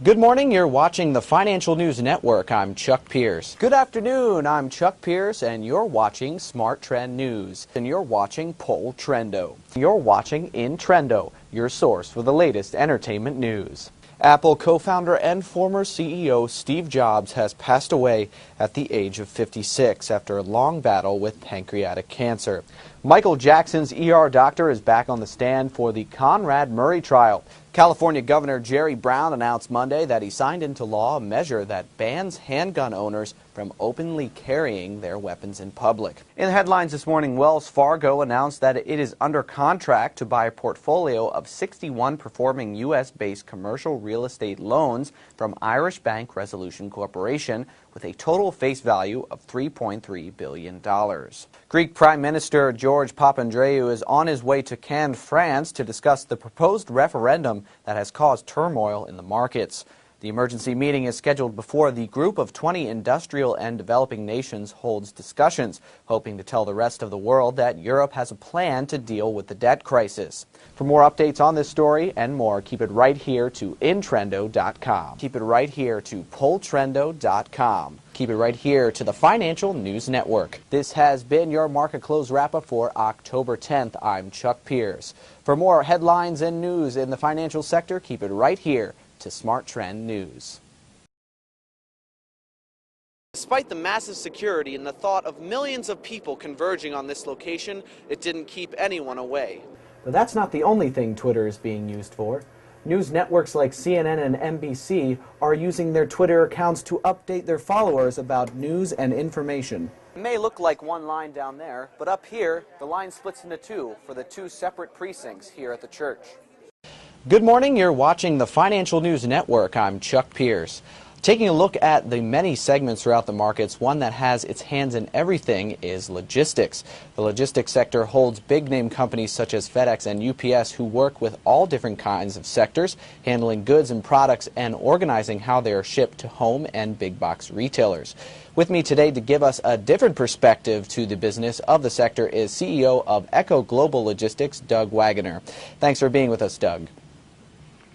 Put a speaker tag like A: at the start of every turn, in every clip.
A: Good morning, you're watching the Financial News Network. I'm Chuck Pierce. Good afternoon, I'm Chuck Pierce, and you're watching Smart Trend News. And you're watching Poll Trendo. You're watching In Trendo, your source for the latest entertainment news. Apple co-founder and former CEO Steve Jobs has passed away at the age of 56 after a long battle with pancreatic cancer. Michael Jackson's ER doctor is back on the stand for the Conrad Murray trial. California Governor Jerry Brown announced Monday that he signed into law a measure that bans handgun owners from openly carrying their weapons in public. In the headlines this morning, Wells Fargo announced that it is under contract to buy a portfolio of 61 performing U.S.-based commercial real estate loans from Irish Bank Resolution Corporation with a total face value of $3.3 billion. Greek Prime Minister George Papandreou is on his way to Cannes, France, to discuss the proposed referendum that has caused turmoil in the markets. The emergency meeting is scheduled before the group of 20 industrial and developing nations holds discussions, hoping to tell the rest of the world that Europe has a plan to deal with the debt crisis. For more updates on this story and more, keep it right here to intrendo.com. Keep it right here to polltrendo.com. Keep it right here to the Financial News Network. This has been your market close wrap-up for October 10th. I'm Chuck Pierce. For more headlines and news in the financial sector, keep it right here to Smart Trend News. Despite the massive security and the thought of millions of people converging on this location, it didn't keep anyone away. But that's not the only thing Twitter is being used for. News networks like CNN and NBC are using their Twitter accounts to update their followers about news and information. It may look like one line down there, but up here, the line splits into two for the two separate precincts here at the church. Good morning, you're watching the Financial News Network. I'm Chuck Pierce. Taking a look at the many segments throughout the markets, one that has its hands in everything is logistics. The logistics sector holds big-name companies such as FedEx and UPS who work with all different kinds of sectors, handling goods and products and organizing how they are shipped to home and big-box retailers. With me today to give us a different perspective to the business of the sector is CEO of Echo Global Logistics, Doug Wagoner. Thanks for being with us, Doug.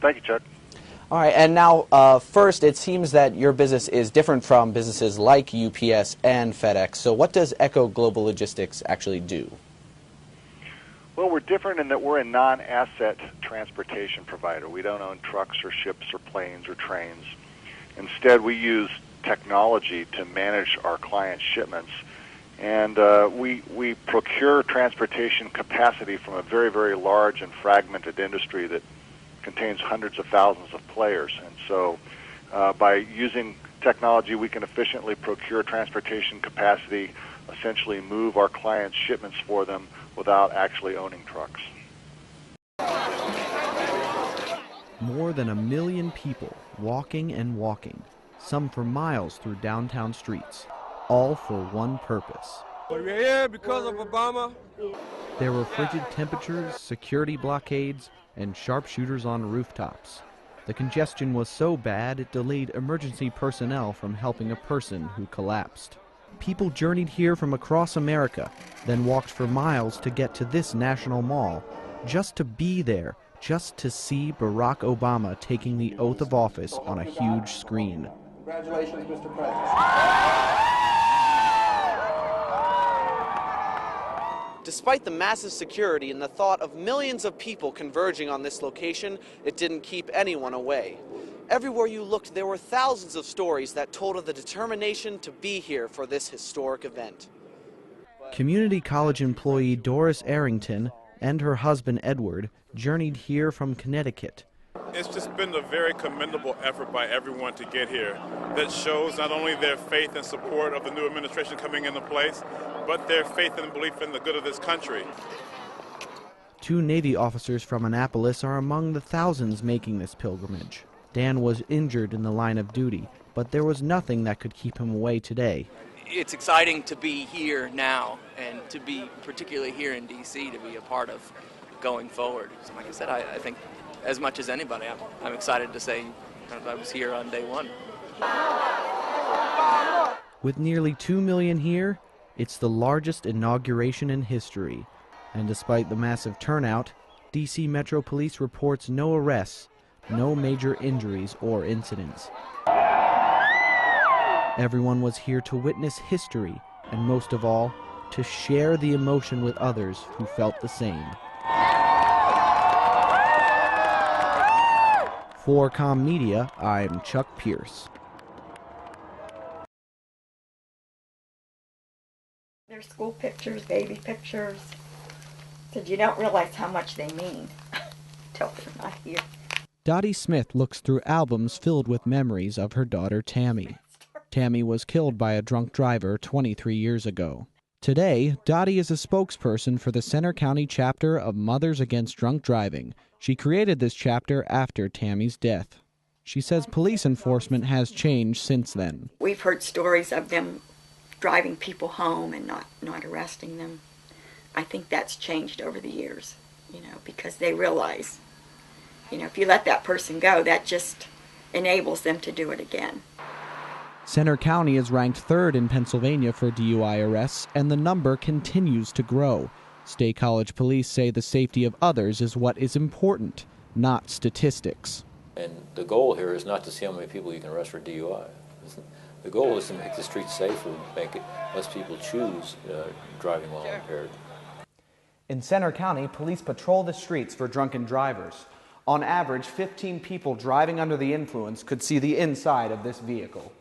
B: Thank you, Chuck.
A: All right, and now first, it seems that your business is different from businesses like UPS and FedEx. So what does Echo Global Logistics actually do?
B: Well, we're different in that we're a non-asset transportation provider. We don't own trucks or ships or planes or trains. Instead, we use technology to manage our clients' shipments. And we procure transportation capacity from a very, very large and fragmented industry that contains hundreds of thousands of players. And so by using technology, we can efficiently procure transportation capacity, essentially move our clients' shipments for them without actually owning trucks.
C: More than 1 million people walking and walking, some for miles through downtown streets, all for one purpose.
D: We're here because of Obama.
C: There were frigid temperatures, security blockades, and sharpshooters on rooftops. The congestion was so bad it delayed emergency personnel from helping a person who collapsed. People journeyed here from across America, then walked for miles to get to this national mall, just to be there, just to see Barack Obama taking the oath of office on a huge screen.
D: Congratulations, Mr. President.
A: Despite the massive security and the thought of millions of people converging on this location, it didn't keep anyone away. Everywhere you looked, there were thousands of stories that told of the determination to be here for this historic event.
C: Community college employee Doris Arrington and her husband Edward journeyed here from Connecticut.
E: It's just been a very commendable effort by everyone to get here that shows not only their faith and support of the new administration coming into place, but their faith and belief in the good of this country.
C: 2 Navy officers from Annapolis are among the thousands making this pilgrimage. Dan was injured in the line of duty, but there was nothing that could keep him away today.
F: It's exciting to be here now and to be particularly here in D.C. to be a part of going forward. So like I said, I think as much as anybody, I'm excited to say I was here on day one.
C: With nearly 2 million here, it's the largest inauguration in history. And despite the massive turnout, D.C. Metro Police reports no arrests, No major injuries or incidents. Everyone was here to witness history, and most of all, to share the emotion with others who felt the same. For Com Media, I'm Chuck Pierce.
G: Their school pictures, baby pictures. Said you don't realize how much they mean till they're not here.
C: Dottie Smith looks through albums filled with memories of her daughter Tammy. Tammy was killed by a drunk driver 23 years ago. Today, Dottie is a spokesperson for the Center County chapter of Mothers Against Drunk Driving. She created this chapter after Tammy's death. She says police enforcement has changed since then.
G: We've heard stories of them driving people home and not arresting them. I think that's changed over the years, because they realize, if you let that person go, that just enables them to do it again.
C: Center County is ranked third in Pennsylvania for DUI arrests, and the number continues to grow. State College police say the safety of others is what is important, not statistics.
H: And the goal here is not to see how many people you can arrest for DUI. The goal is to make the streets safer, make it less people choose driving while impaired.
A: In Center County, police patrol the streets for drunken drivers. On average, 15 people driving under the influence could see the inside of this vehicle.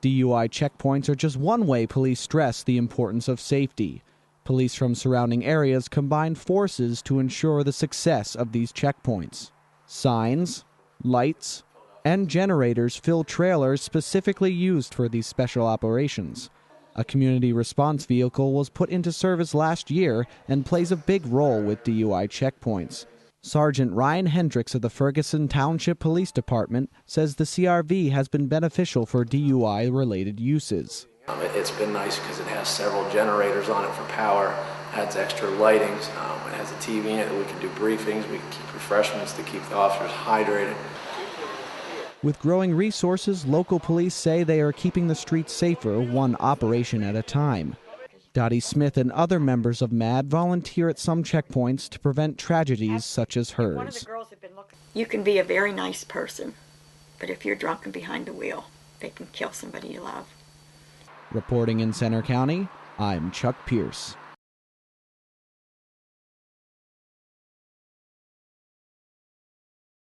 C: DUI checkpoints are just one way police stress the importance of safety. Police from surrounding areas combine forces to ensure the success of these checkpoints. Signs, lights, and generators fill trailers specifically used for these special operations. A community response vehicle was put into service last year and plays a big role with DUI checkpoints. Sergeant Ryan Hendricks of the Ferguson Township Police Department says the CRV has been beneficial for DUI-related uses.
I: It's been nice because it has several generators on it for power, adds extra lightings, it has a TV in it that we can do briefings, we can keep refreshments to keep the officers hydrated.
C: With growing resources, local police say they are keeping the streets safer one operation at a time. Dottie Smith and other members of MAD volunteer at some checkpoints to prevent tragedies such as hers.
G: You can be a very nice person, but if you're drunk and behind the wheel, they can kill somebody you love.
C: Reporting in Center County, I'm Chuck Pierce.